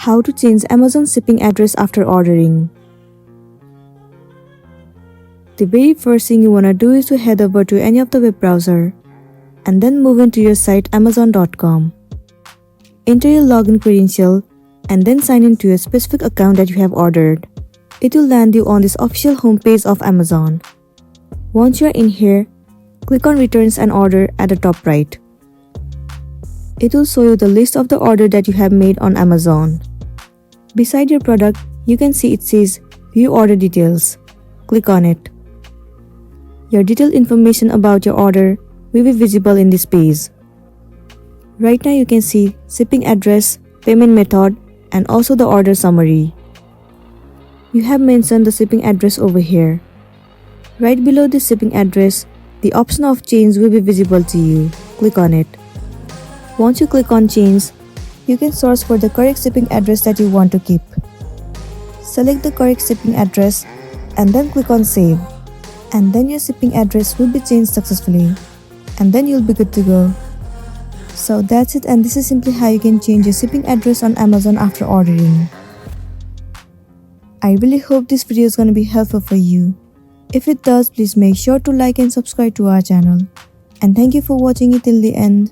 How to change Amazon shipping address after ordering. The very first thing you wanna do is to head over to any of the web browser and then move into your site amazon.com. Enter your login credential and then sign in to a specific account that you have ordered. It will land you on this official homepage of Amazon. Once you are in here, click on Returns and Order at the top right. It will show you the list of the order that you have made on Amazon. Beside your product, you can see it says View Order Details. Click on it. Your detailed information about your order will be visible in this page. Right now you can see shipping address, payment method, and also the order summary. You have mentioned the shipping address over here. Right below the shipping address, the option of change will be visible to you. Click on it. Once you click on change, you can search for the correct shipping address that you want to keep. Select the correct shipping address and then click on save. And then your shipping address will be changed successfully. And then you'll be good to go. So that's it, and this is simply how you can change your shipping address on Amazon after ordering. I really hope this video is going to be helpful for you. If it does, please make sure to like and subscribe to our channel. And thank you for watching it till the end.